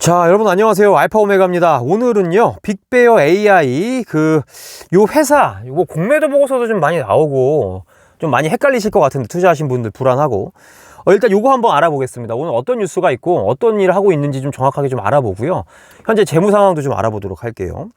자, 여러분 안녕하세요. 알파오메가입니다. 오늘은요, 빅베어 AI 요 회사, 요거 공매도 보고서도 좀 많이 나오고 좀 많이 헷갈리실 것 같은데, 투자하신 분들 불안하고. 일단 요거 한번 알아보겠습니다. 오늘 어떤 뉴스가 있고 어떤 일을 하고 있는지 좀 정확하게 좀 알아보고요. 현재 재무 상황도 좀 알아보도록 할게요.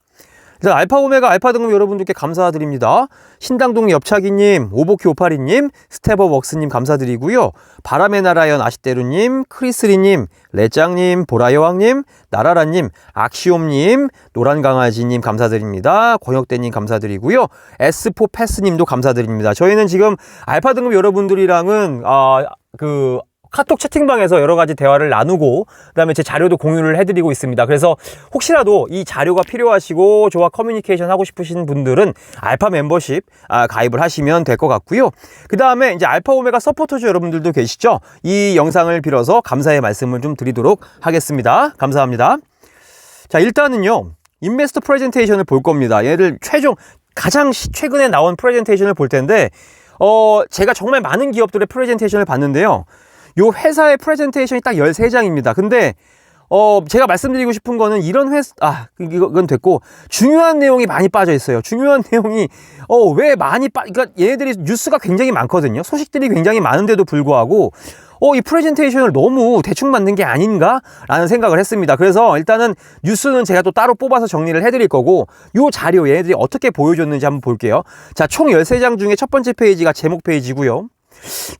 일단 알파오메가 알파 등급 여러분들께 감사드립니다. 신당동 엽차기님, 오보키582님, 스텝업웍스님 감사드리고요. 바람의 나라연 아시테루님, 크리스리님, 레짱님, 보라여왕님, 나라라님, 악시옴님, 노란강아지님 감사드립니다. 권혁대님 감사드리고요. S4 패스님도 감사드립니다. 저희는 지금 알파 등급 여러분들이랑은 카톡 채팅방에서 여러 가지 대화를 나누고 그다음에 제 자료도 공유를 해드리고 있습니다. 그래서 혹시라도 이 자료가 필요하시고 저와 커뮤니케이션 하고 싶으신 분들은 알파 멤버십 가입을 하시면 될 것 같고요. 그 다음에 이제 알파 오메가 서포터즈 여러분들도 계시죠? 이 영상을 빌어서 감사의 말씀을 좀 드리도록 하겠습니다. 감사합니다. 자, 일단은요, 인베스터 프레젠테이션을 볼 겁니다. 얘를 가장 최근에 나온 프레젠테이션을 볼 텐데, 제가 정말 많은 기업들의 프레젠테이션을 봤는데요. 요 회사의 프레젠테이션이 딱 13장입니다. 근데 제가 말씀드리고 싶은 거는 이런 이건 됐고, 중요한 내용이 많이 빠져 있어요. 중요한 내용이 왜 많이 그러니까 얘네들이 뉴스가 굉장히 많거든요. 소식들이 굉장히 많은데도 불구하고 이 프레젠테이션을 너무 대충 만든 게 아닌가? 라는 생각을 했습니다. 그래서 일단은 뉴스는 제가 또 따로 뽑아서 정리를 해드릴 거고, 요 자료 얘네들이 어떻게 보여줬는지 한번 볼게요. 자, 총 13장 중에 첫 번째 페이지가 제목 페이지고요.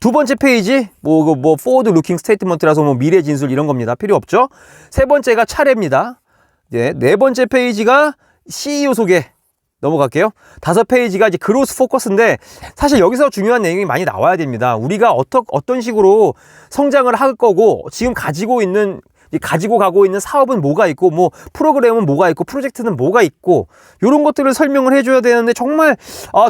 두 번째 페이지, forward looking statement라서 미래 진술 이런 겁니다. 필요 없죠? 세 번째가 차례입니다. 네 번째 페이지가 CEO 소개. 넘어갈게요. 다섯 페이지가 이제 그로스 포커스인데, 사실 여기서 중요한 내용이 많이 나와야 됩니다. 우리가 어떤 식으로 성장을 할 거고, 지금 가지고 가고 있는 사업은 뭐가 있고, 프로그램은 뭐가 있고, 프로젝트는 뭐가 있고, 이런 것들을 설명을 해줘야 되는데, 정말,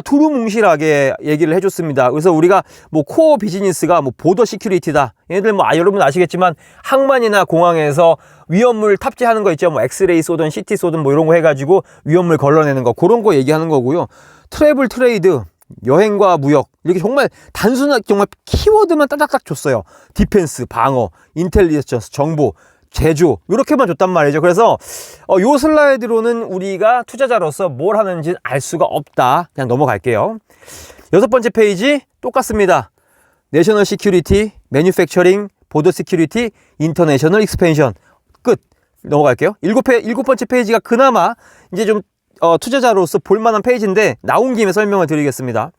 두루뭉실하게 얘기를 해줬습니다. 그래서 우리가 코어 비즈니스가 보더 시큐리티다. 얘네들 여러분 아시겠지만, 항만이나 공항에서 위험물 탑재하는 거 있죠. 엑스레이 쏘든 CT 쏘든 이런 거 해가지고 위험물 걸러내는 거, 그런 거 얘기하는 거고요. 트래블 트레이드, 여행과 무역, 이렇게 정말 단순한 정말 키워드만 따닥딱 줬어요. 디펜스, 방어, 인텔리전스, 정보, 제조, 이렇게만 줬단 말이죠. 그래서 요 슬라이드로는 우리가 투자자로서 뭘 하는지 알 수가 없다. 그냥 넘어갈게요. 여섯 번째 페이지 똑같습니다. 내셔널 시큐리티, 매뉴팩처링, 보더 시큐리티, 인터내셔널 익스펜션. 끝. 넘어갈게요. 일곱 번째 페이지가 그나마 이제 좀 투자자로서 볼만한 페이지인데, 나온 김에 설명을 드리겠습니다.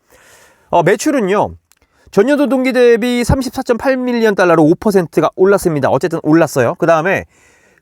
매출은요, 전년도 동기 대비 34.8밀리언 달러로 5%가 올랐습니다. 어쨌든 올랐어요. 그 다음에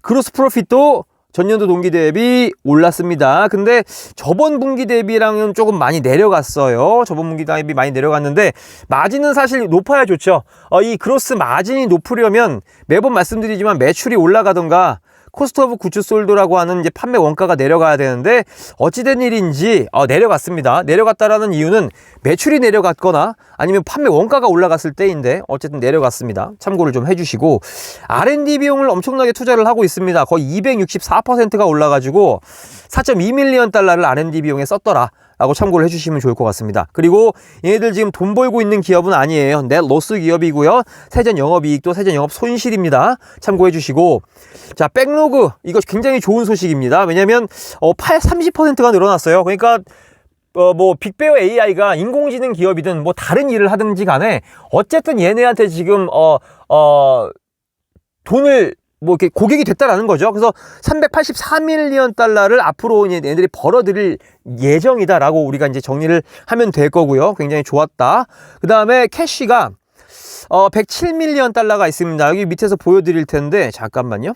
그로스 프로핏도 전년도 동기 대비 올랐습니다. 근데 저번 분기 대비랑은 조금 많이 내려갔어요. 저번 분기 대비 많이 내려갔는데, 마진은 사실 높아야 좋죠. 이 그로스 마진이 높으려면 매번 말씀드리지만 매출이 올라가던가 코스트 오브 구츠 솔드라고 하는 이제 판매 원가가 내려가야 되는데, 어찌된 일인지 내려갔습니다. 내려갔다라는 이유는 매출이 내려갔거나 아니면 판매 원가가 올라갔을 때인데, 어쨌든 내려갔습니다. 참고를 좀 해주시고, R&D 비용을 엄청나게 투자를 하고 있습니다. 거의 264%가 올라가지고 4.2밀리언 달러를 R&D 비용에 썼더라 라고 참고를 해주시면 좋을 것 같습니다. 그리고 얘네들 지금 돈 벌고 있는 기업은 아니에요. 넷 로스 기업이고요. 세전 영업이익도 세전 영업 손실입니다. 참고해 주시고, 자, 백로그, 이거 굉장히 좋은 소식입니다. 왜냐면 30%가 늘어났어요. 그러니까 빅베어 AI가 인공지능 기업이든 다른 일을 하든지 간에 어쨌든 얘네한테 지금 돈을 이렇게 고객이 됐다라는 거죠. 그래서 384밀리언 달러를 앞으로 얘네들이 벌어들일 예정이다라고 우리가 이제 정리를 하면 될 거고요. 굉장히 좋았다. 그 다음에 캐시가 107밀리언 달러가 있습니다. 여기 밑에서 보여드릴 텐데, 잠깐만요.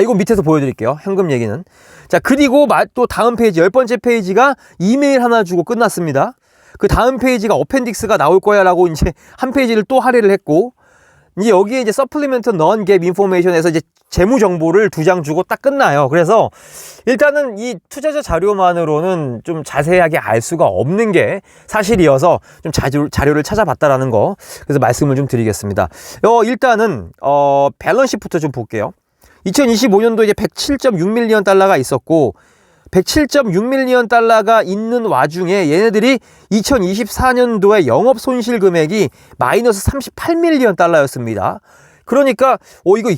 이거 밑에서 보여드릴게요. 현금 얘기는. 자, 그리고 또 다음 페이지, 10번째 페이지가 이메일 하나 주고 끝났습니다. 그 다음 페이지가 어펜딕스가 나올 거야 라고 이제 한 페이지를 또 할애를 했고, 이제 여기에 이제 서플리멘트 non-GAAP 인포메이션에서 이제 재무 정보를 2장 주고 딱 끝나요. 그래서 일단은 이 투자자 자료만으로는 좀 자세하게 알 수가 없는 게 사실이어서 좀 자료를 찾아봤다라는 거, 그래서 말씀을 좀 드리겠습니다. 일단은 밸런시부터 좀 볼게요. 2025년도 이제 107.6밀리언 달러가 있었고, 107.6밀리언 달러가 있는 와중에 얘네들이 2024년도에 영업 손실 금액이 마이너스 38밀리언 달러였습니다. 그러니까 이거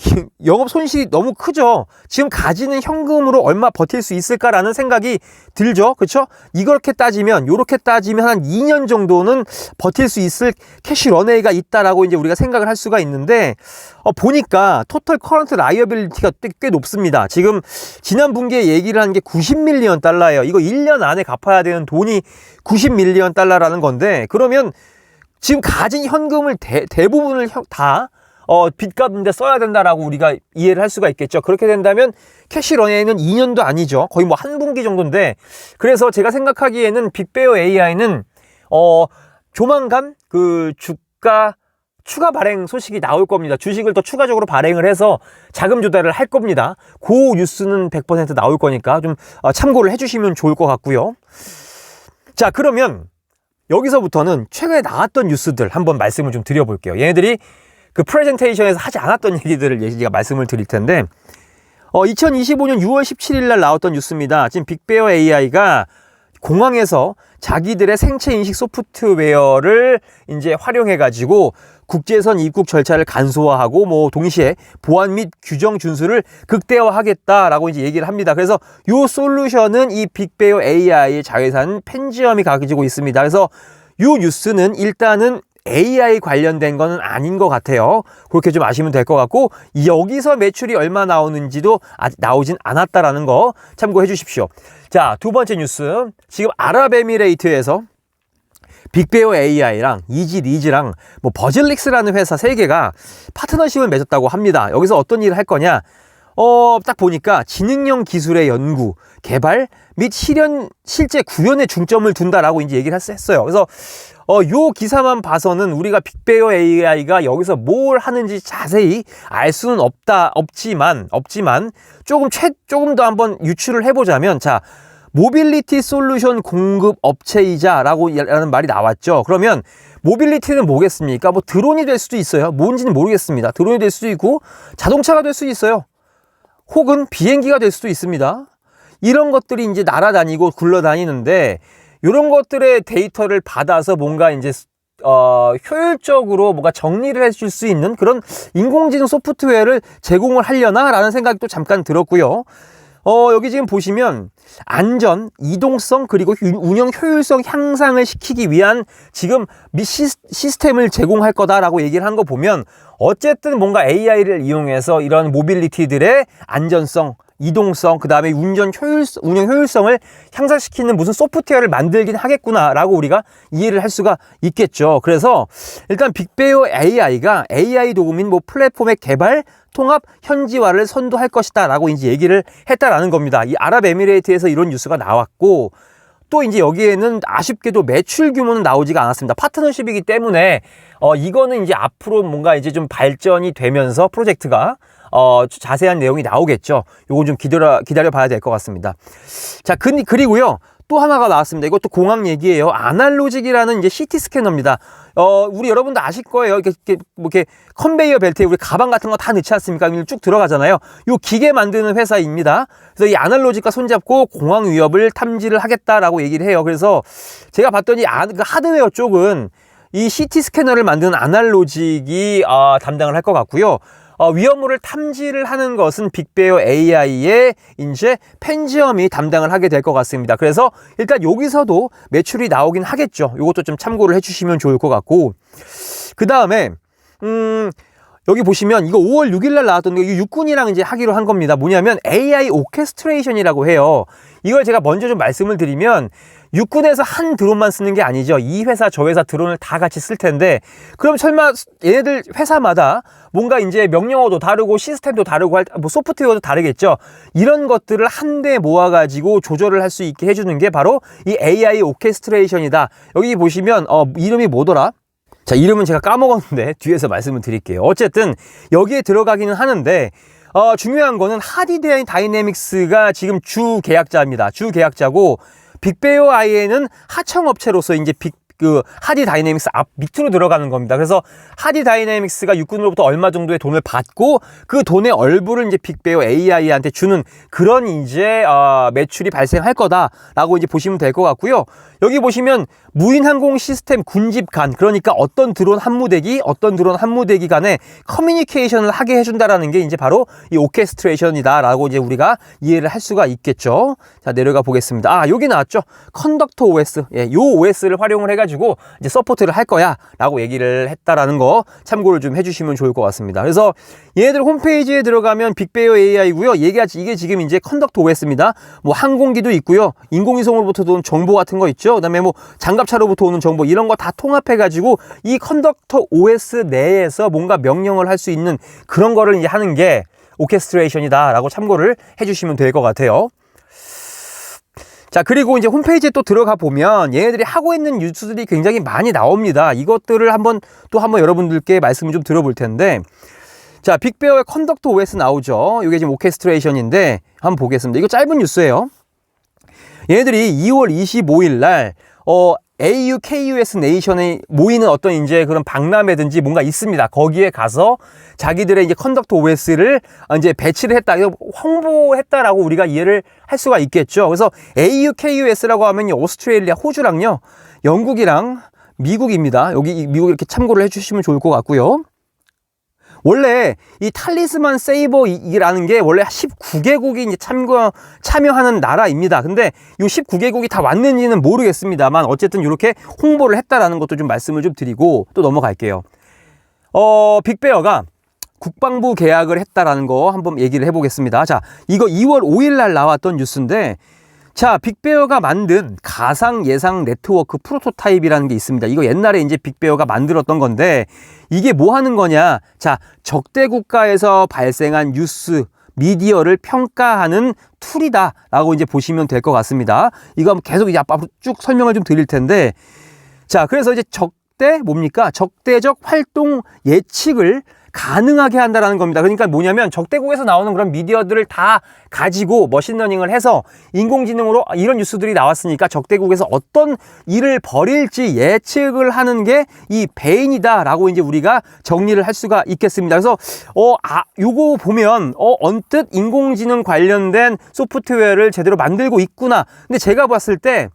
영업 손실이 너무 크죠. 지금 가지는 현금으로 얼마 버틸 수 있을까라는 생각이 들죠. 그렇죠? 이렇게 따지면 한 2년 정도는 버틸 수 있을 캐시 런웨이가 있다라고 이제 우리가 생각을 할 수가 있는데, 보니까 토탈 커런트 라이어빌리티가 꽤 높습니다. 지금 지난 분기에 얘기를 한 게 90밀리언 달러예요. 이거 1년 안에 갚아야 되는 돈이 90밀리언 달러라는 건데, 그러면 지금 가진 현금을 대부분을 다 빚 갚는데 써야 된다라고 우리가 이해를 할 수가 있겠죠. 그렇게 된다면 캐시 런웨이는 2년도 아니죠. 거의 뭐 한 분기 정도인데, 그래서 제가 생각하기에는 빅베어 AI는 조만간 그 주가 추가 발행 소식이 나올 겁니다. 주식을 더 추가적으로 발행을 해서 자금 조달을 할 겁니다. 그 뉴스는 100% 나올 거니까 좀 참고를 해주시면 좋을 것 같고요. 자, 그러면 여기서부터는 최근에 나왔던 뉴스들 한번 말씀을 좀 드려볼게요. 얘네들이 그 프레젠테이션에서 하지 않았던 얘기들을 제가 말씀을 드릴 텐데, 2025년 6월 17일 날 나왔던 뉴스입니다. 지금 빅베어 AI가 공항에서 자기들의 생체 인식 소프트웨어를 이제 활용해 가지고 국제선 입국 절차를 간소화하고 뭐 동시에 보안 및 규정 준수를 극대화하겠다라고 이제 얘기를 합니다. 그래서 요 솔루션은 이 빅베어 AI의 자회사인 펜지엄이 가지고 있습니다. 그래서 요 뉴스는 일단은 AI 관련된 거는 아닌 것 같아요. 그렇게 좀 아시면 될 것 같고, 여기서 매출이 얼마 나오는지도 아직 나오진 않았다라는 거 참고해 주십시오. 자, 두 번째 뉴스. 지금 아랍에미레이트에서 빅베어 AI랑 이지리즈랑 뭐 버즐릭스라는 회사 3개가 파트너십을 맺었다고 합니다. 여기서 어떤 일을 할 거냐? 딱 보니까 지능형 기술의 연구, 개발 및 실제 구현에 중점을 둔다라고 이제 얘기를 했어요. 그래서 요 기사만 봐서는 우리가 빅베어 AI가 여기서 뭘 하는지 자세히 알 수는 없지만 조금 더 한번 유추를 해보자면, 자, 모빌리티 솔루션 공급 업체이자라는 말이 나왔죠. 그러면 모빌리티는 뭐겠습니까? 뭐 드론이 될 수도 있어요. 뭔지는 모르겠습니다. 드론이 될 수도 있고 자동차가 될 수도 있어요. 혹은 비행기가 될 수도 있습니다. 이런 것들이 이제 날아다니고 굴러다니는데, 이런 것들의 데이터를 받아서 뭔가 이제 효율적으로 뭔가 정리를 해줄 수 있는 그런 인공지능 소프트웨어를 제공을 하려나 라는 생각이 또 잠깐 들었고요. 여기 지금 보시면 안전, 이동성, 그리고 운영 효율성 향상을 시키기 위한 지금 시스템을 제공할 거다라고 얘기를 한 거 보면, 어쨌든 뭔가 AI를 이용해서 이런 모빌리티들의 안전성, 이동성, 그 다음에 운영 효율성을 향상시키는 무슨 소프트웨어를 만들긴 하겠구나라고 우리가 이해를 할 수가 있겠죠. 그래서 일단 빅베어 AI가 AI 도구민 뭐 플랫폼의 개발, 통합, 현지화를 선도할 것이다 라고 이제 얘기를 했다라는 겁니다. 이 아랍에미레이트에서 이런 뉴스가 나왔고, 또 이제 여기에는 아쉽게도 매출 규모는 나오지가 않았습니다. 파트너십이기 때문에 이거는 이제 앞으로 뭔가 이제 좀 발전이 되면서 프로젝트가 자세한 내용이 나오겠죠. 요건 좀 기다려 봐야 될 것 같습니다. 자, 그리고요, 또 하나가 나왔습니다. 이것도 공항 얘기예요. 아날로직이라는 이제 CT 스캐너입니다. 우리 여러분도 아실 거예요. 이렇게 컨베이어 벨트에 우리 가방 같은 거 다 넣지 않습니까? 쭉 들어가잖아요. 요 기계 만드는 회사입니다. 그래서 이 아날로직과 손잡고 공항 위협을 탐지를 하겠다라고 얘기를 해요. 그래서 제가 봤더니 그 하드웨어 쪽은 이 CT 스캐너를 만드는 아날로직이 담당을 할 것 같고요. 위험물을 탐지를 하는 것은 빅베어 AI의 이제 펜지엄이 담당을 하게 될 것 같습니다. 그래서 일단 여기서도 매출이 나오긴 하겠죠. 이것도 좀 참고를 해주시면 좋을 것 같고, 그 다음에 여기 보시면 이거 5월 6일 날 나왔던 게 육군이랑 이제 하기로 한 겁니다. 뭐냐면 AI 오케스트레이션이라고 해요. 이걸 제가 먼저 좀 말씀을 드리면, 육군에서 한 드론만 쓰는 게 아니죠. 이 회사 저 회사 드론을 다 같이 쓸 텐데, 그럼 설마 얘네들 회사마다 뭔가 이제 명령어도 다르고 시스템도 다르고 뭐 소프트웨어도 다르겠죠. 이런 것들을 한데 모아가지고 조절을 할 수 있게 해주는 게 바로 이 AI 오케스트레이션이다. 여기 보시면 이름이 뭐더라? 자, 이름은 제가 까먹었는데 뒤에서 말씀을 드릴게요. 어쨌든 여기에 들어가기는 하는데, 중요한 거는 하디드 다이내믹스가 지금 주 계약자입니다. 주 계약자고, 빅베어 AI는 하청업체로서 이제 그 하디 다이내믹스 앞 밑으로 들어가는 겁니다. 그래서 하디 다이내믹스가 육군으로부터 얼마 정도의 돈을 받고 그 돈의 얼부를 이제 빅베어 AI한테 주는 그런 이제 매출이 발생할 거다라고 이제 보시면 될 것 같고요. 여기 보시면 무인 항공 시스템 군집 간, 그러니까 어떤 드론 한 무대기 간에 커뮤니케이션을 하게 해준다라는 게 이제 바로 이 오케스트레이션이다라고 이제 우리가 이해를 할 수가 있겠죠. 자, 내려가 보겠습니다. 여기 나왔죠. 컨덕터 OS. 예, 요 OS를 활용을 해가지고 이제 서포트를 할 거야라고 얘기를 했다라는 거 참고를 좀 해주시면 좋을 것 같습니다. 그래서 얘네들 홈페이지에 들어가면 빅베어 AI고요. 이게 지금 이제 컨덕터 OS입니다. 뭐 항공기도 있고요. 인공위성으로부터 온 정보 같은 거 있죠. 그다음에 뭐 장갑차로부터 오는 정보 이런 거 다 통합해가지고 이 컨덕터 OS 내에서 뭔가 명령을 할 수 있는 그런 거를 이제 하는 게 오케스트레이션이다라고 참고를 해주시면 될 것 같아요. 자, 그리고 이제 홈페이지에 또 들어가 보면 얘네들이 하고 있는 뉴스들이 굉장히 많이 나옵니다. 이것들을 한번 여러분들께 말씀을 좀 들어볼 텐데, 자, 빅베어의 컨덕터 OS 나오죠. 이게 지금 오케스트레이션인데 한번 보겠습니다. 이거 짧은 뉴스예요. 얘네들이 2월 25일 날 AUKUS 네이션에 모이는 어떤 이제 그런 박람회든지 뭔가 있습니다. 거기에 가서 자기들의 이제 컨덕터 OS를 이제 배치를 했다, 홍보했다라고 우리가 이해를 할 수가 있겠죠. 그래서 AUKUS라고 하면 오스트레일리아, 호주랑요, 영국이랑 미국입니다. 여기 미국 이렇게 참고를 해주시면 좋을 것 같고요. 원래 이 탈리스만 세이버라는 게 원래 19개국이 이제 참여하는 나라입니다. 근데 이 19개국이 다 왔는지는 모르겠습니다만 어쨌든 이렇게 홍보를 했다라는 것도 좀 말씀을 좀 드리고 또 넘어갈게요. 빅베어가 국방부 계약을 했다라는 거 한번 얘기를 해보겠습니다. 자, 이거 2월 5일 날 나왔던 뉴스인데, 자, 빅베어가 만든 가상 예상 네트워크 프로토타입이라는 게 있습니다. 이거 옛날에 이제 빅베어가 만들었던 건데, 이게 뭐 하는 거냐? 자, 적대 국가에서 발생한 뉴스, 미디어를 평가하는 툴이다라고 이제 보시면 될 것 같습니다. 이거 한번 계속 이제 앞으로 쭉 설명을 좀 드릴 텐데, 자, 그래서 이제 적대적 활동 예측을 가능하게 한다라는 겁니다. 그러니까 뭐냐면 적대국에서 나오는 그런 미디어들을 다 가지고 머신러닝을 해서 인공지능으로 이런 뉴스들이 나왔으니까 적대국에서 어떤 일을 벌일지 예측을 하는 게 이 베인이다라고 이제 우리가 정리를 할 수가 있겠습니다. 그래서 요거 보면 언뜻 인공지능 관련된 소프트웨어를 제대로 만들고 있구나. 근데 제가 봤을 때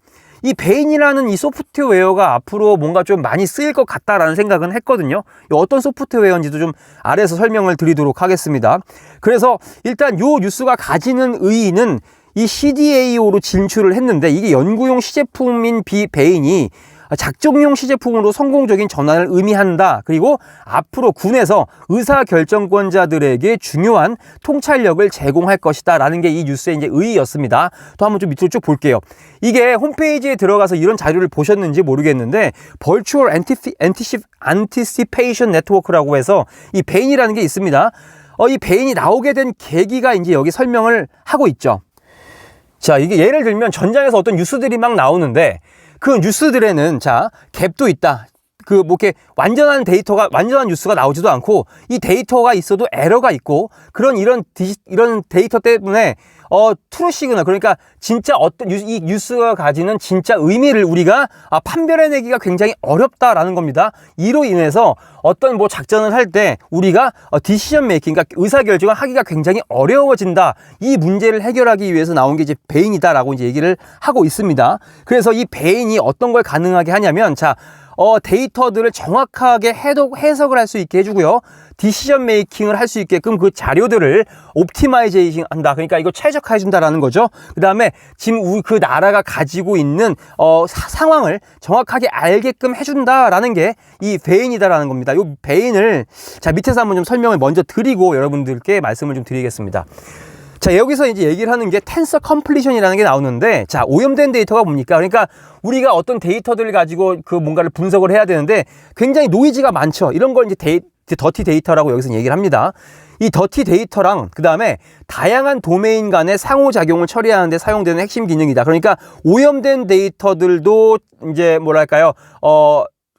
이 베인이라는 이 소프트웨어가 앞으로 뭔가 좀 많이 쓰일 것 같다라는 생각은 했거든요. 어떤 소프트웨어인지도 좀 아래에서 설명을 드리도록 하겠습니다. 그래서 일단 요 뉴스가 가지는 의의는 이 CDAO로 진출을 했는데, 이게 연구용 시제품인 베인이 작정용 시제품으로 성공적인 전환을 의미한다. 그리고 앞으로 군에서 의사결정권자들에게 중요한 통찰력을 제공할 것이다 라는 게 이 뉴스의 이제 의의였습니다. 또 한번 좀 밑으로 쭉 볼게요. 이게 홈페이지에 들어가서 이런 자료를 보셨는지 모르겠는데, Virtual Anticipation Network라고 해서 이 베인이라는 게 있습니다. 이 베인이 나오게 된 계기가 이제 여기 설명을 하고 있죠. 자, 이게 예를 들면 전장에서 어떤 뉴스들이 막 나오는데, 그 뉴스들에는 자, 갭도 있다. 뭐 이렇게 완전한 뉴스가 나오지도 않고, 이 데이터가 있어도 에러가 있고, 이런 데이터 때문에 트루 시그널, 그러니까 진짜 이 뉴스가 가지는 진짜 의미를 우리가 판별해내기가 굉장히 어렵다라는 겁니다. 이로 인해서 어떤 뭐 작전을 할 때 우리가 디시전 메이킹, 그러니까 의사결정을 하기가 굉장히 어려워진다. 이 문제를 해결하기 위해서 나온 게 이제 베인이다라고 이제 얘기를 하고 있습니다. 그래서 이 베인이 어떤 걸 가능하게 하냐면, 자, 데이터들을 정확하게 해석을 할 수 있게 해주고요. 디시전 메이킹을 할 수 있게끔 그 자료들을 옵티마이제이션 한다. 그러니까 이거 최적화해 준다라는 거죠. 그 다음에 지금 그 나라가 가지고 있는 상황을 정확하게 알게끔 해준다라는 게 이 베인이다라는 겁니다. 이 베인을 자, 밑에서 한번 좀 설명을 먼저 드리고 여러분들께 말씀을 좀 드리겠습니다. 자, 여기서 이제 얘기를 하는 게 텐서 컴플리션이라는 게 나오는데, 자, 오염된 데이터가 뭡니까? 그러니까 우리가 어떤 데이터들을 가지고 그 뭔가를 분석을 해야 되는데 굉장히 노이즈가 많죠. 이런 걸 이제 더티 데이터라고 여기서 얘기를 합니다. 이 더티 데이터랑 그 다음에 다양한 도메인 간의 상호작용을 처리하는 데 사용되는 핵심 기능이다. 그러니까 오염된 데이터들도 이제 뭐랄까요,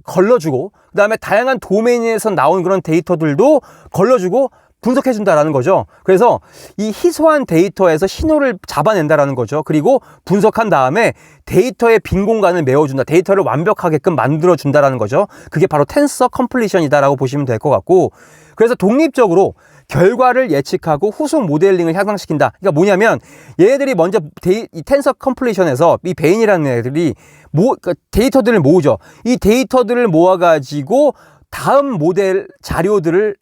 걸러주고, 그 다음에 다양한 도메인에서 나온 그런 데이터들도 걸러주고, 분석해 준다라는 거죠. 그래서 이 희소한 데이터에서 신호를 잡아낸다라는 거죠. 그리고 분석한 다음에 데이터의 빈 공간을 메워준다. 데이터를 완벽하게끔 만들어 준다라는 거죠. 그게 바로 텐서 컴플리션이다라고 보시면 될 것 같고, 그래서 독립적으로 결과를 예측하고 후속 모델링을 향상시킨다. 그러니까 뭐냐면 얘네들이 먼저 이 텐서 컴플리션에서 이 베인이라는 애들이 그러니까 데이터들을 모으죠. 이 데이터들을 모아가지고 다음 모델 자료들의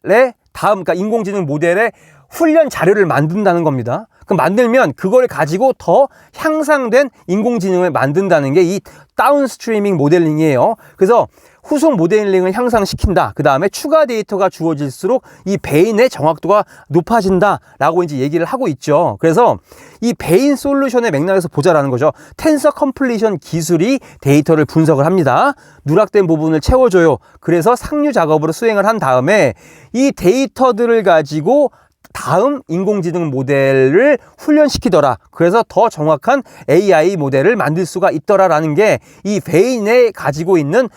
그러니까 인공지능 모델의 훈련 자료를 만든다는 겁니다. 그럼 만들면 그걸 가지고 더 향상된 인공지능을 만든다는 게 이 다운스트리밍 모델링이에요. 그래서 후속 모델링을 향상시킨다. 그 다음에 추가 데이터가 주어질수록 이 베인의 정확도가 높아진다라고 이제 얘기를 하고 있죠. 그래서 이 베인 솔루션의 맥락에서 보자라는 거죠. 텐서 컴플리션 기술이 데이터를 분석을 합니다. 누락된 부분을 채워줘요. 그래서 상류 작업으로 수행을 한 다음에 이 데이터들을 가지고 다음 인공지능 모델을 훈련시키더라. 그래서 더 정확한 AI 모델을 만들 수가 있더라라는 게 이 베인에 가지고 있는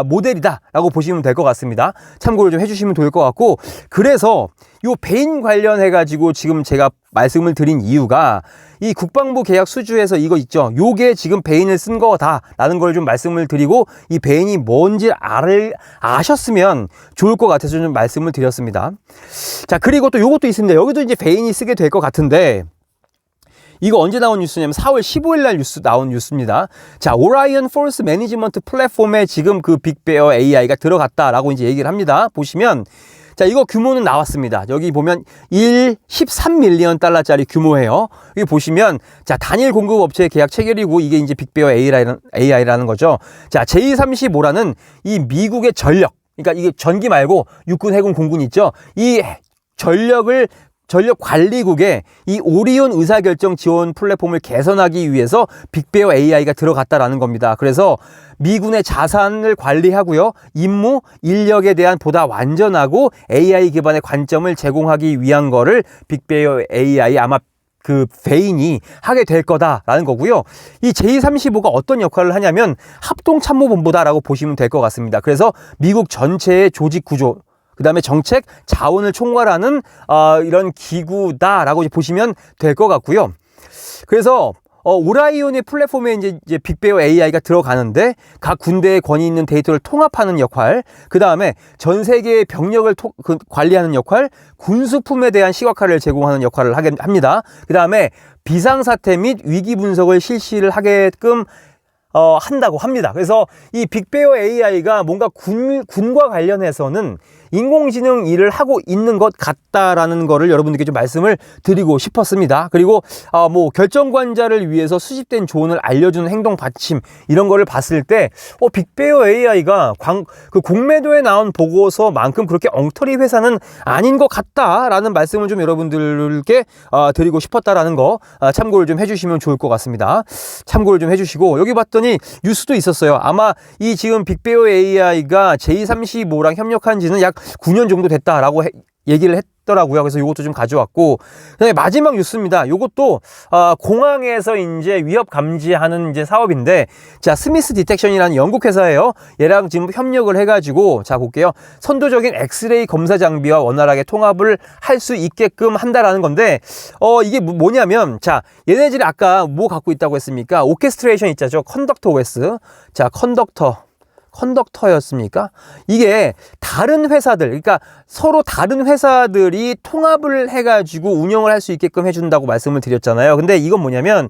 모델이다라고 보시면 될 것 같습니다. 참고를 좀 해주시면 좋을 것 같고, 그래서 이 베인 관련해 가지고 지금 제가 말씀을 드린 이유가 이 국방부 계약 수주에서 이거 있죠. 요게 지금 베인을 쓴 거다라는 걸 좀 말씀을 드리고, 이 베인이 뭔지 아셨으면 좋을 것 같아서 좀 말씀을 드렸습니다. 자, 그리고 또 요것도 있습니다. 여기도 이제 베인이 쓰게 될 것 같은데, 이거 언제 나온 뉴스냐면 4월 15일 날 나온 뉴스입니다. 자, 오라이언 포스 매니지먼트 플랫폼에 지금 그 빅베어 AI가 들어갔다라고 이제 얘기를 합니다. 보시면 자, 이거 규모는 나왔습니다. 여기 보면 13밀리언 달러짜리 규모예요. 여기 보시면 자, 단일 공급 업체의 계약 체결이고, 이게 이제 빅베어 AI라는 거죠. 자, J-35라는 이 미국의 전력, 그러니까 이게 전기 말고 육군, 해군, 공군 있죠. 이 전력 관리국에 이 오리온 의사결정 지원 플랫폼을 개선하기 위해서 빅베어 AI가 들어갔다라는 겁니다. 그래서 미군의 자산을 관리하고요, 임무, 인력에 대한 보다 완전하고 AI 기반의 관점을 제공하기 위한 거를 빅베어 AI 아마 그 베인이 하게 될 거다라는 거고요. 이 J-35가 어떤 역할을 하냐면 합동참모본부다라고 보시면 될 것 같습니다. 그래서 미국 전체의 조직 구조, 그 다음에 정책, 자원을 총괄하는 이런 기구다라고 보시면 될 것 같고요. 그래서 오라이온의 플랫폼에 이제 빅베어 AI가 들어가는데 각 군대의 권위 있는 데이터를 통합하는 역할, 그 다음에 전 세계의 병력을 관리하는 역할, 군수품에 대한 시각화를 제공하는 역할을 하게 합니다. 그 다음에 비상사태 및 위기 분석을 실시를 하게끔 한다고 합니다. 그래서 이 빅베어 AI가 뭔가 군과 관련해서는 인공지능 일을 하고 있는 것 같다라는 거를 여러분들께 좀 말씀을 드리고 싶었습니다. 그리고 뭐 결정관자를 위해서 수집된 조언을 알려주는 행동 받침, 이런 거를 봤을 때 빅베어 AI가 그 공매도에 나온 보고서만큼 그렇게 엉터리 회사는 아닌 것 같다라는 말씀을 좀 여러분들께 드리고 싶었다라는 거 참고를 좀 해주시면 좋을 것 같습니다. 참고를 좀 해주시고, 여기 봤더니 뉴스도 있었어요. 아마 이 지금 빅베어 AI가 J-35랑 협력한 지는 약 9년 정도 됐다라고 얘기를 했더라고요. 그래서 이것도 좀 가져왔고, 그다음에 마지막 뉴스입니다. 이것도 공항에서 이제 위협 감지하는 이제 사업인데, 자, 스미스 디텍션이라는 영국 회사예요. 얘랑 지금 협력을 해가지고, 자, 볼게요. 선도적인 엑스레이 검사 장비와 원활하게 통합을 할 수 있게끔 한다라는 건데, 이게 뭐냐면, 자, 얘네들이 아까 뭐 갖고 있다고 했습니까? 오케스트레이션 있죠. 컨덕터 OS. 자, 컨덕터였습니까? 이게 다른 회사들, 그러니까 서로 다른 회사들이 통합을 해가지고 운영을 할 수 있게끔 해준다고 말씀을 드렸잖아요. 근데 이건 뭐냐면,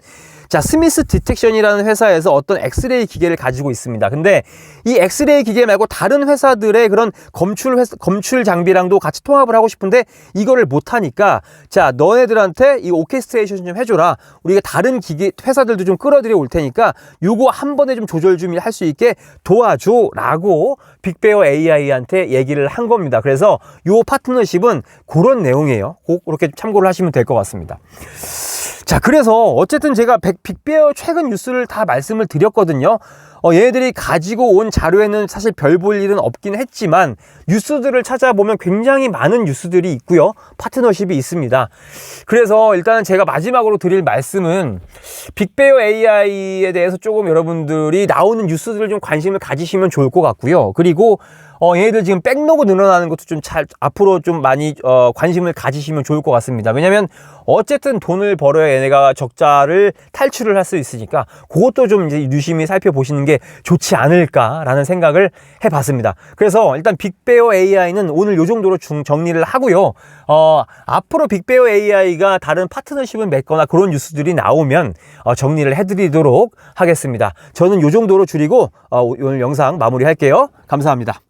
자, 스미스 디텍션이라는 회사에서 어떤 엑스레이 기계를 가지고 있습니다. 근데 이 엑스레이 기계 말고 다른 회사들의 그런 검출 장비랑도 같이 통합을 하고 싶은데 이거를 못하니까, 자, 너네들한테 이 오케스트레이션 좀 해줘라. 우리가 다른 기계 회사들도 좀 끌어들여 올 테니까 요거 한 번에 좀 조절 좀 할 수 있게 도와줘라고 빅베어 AI한테 얘기를 한 겁니다. 그래서 요 파트너십은 그런 내용이에요. 꼭 그렇게 참고를 하시면 될 것 같습니다. 자, 그래서 어쨌든 제가 빅베어 최근 뉴스를 다 말씀을 드렸거든요. 얘네들이 가지고 온 자료에는 사실 별 볼 일은 없긴 했지만 뉴스들을 찾아보면 굉장히 많은 뉴스들이 있고요. 파트너십이 있습니다. 그래서 일단은 제가 마지막으로 드릴 말씀은 빅베어 AI에 대해서 조금 여러분들이 나오는 뉴스들을 좀 관심을 가지시면 좋을 것 같고요. 그리고 얘네들 지금 백로그 늘어나는 것도 좀 앞으로 좀 많이 관심을 가지시면 좋을 것 같습니다. 왜냐면 어쨌든 돈을 벌어야 얘네가 적자를 탈출을 할 수 있으니까 그것도 좀 이제 유심히 살펴보시는 게 좋지 않을까라는 생각을 해봤습니다. 그래서 일단 빅베어 AI는 오늘 요 정도로 정리를 하고요. 앞으로 빅베어 AI가 다른 파트너십을 맺거나 그런 뉴스들이 나오면 정리를 해드리도록 하겠습니다. 저는 요 정도로 줄이고 오늘 영상 마무리할게요. 감사합니다.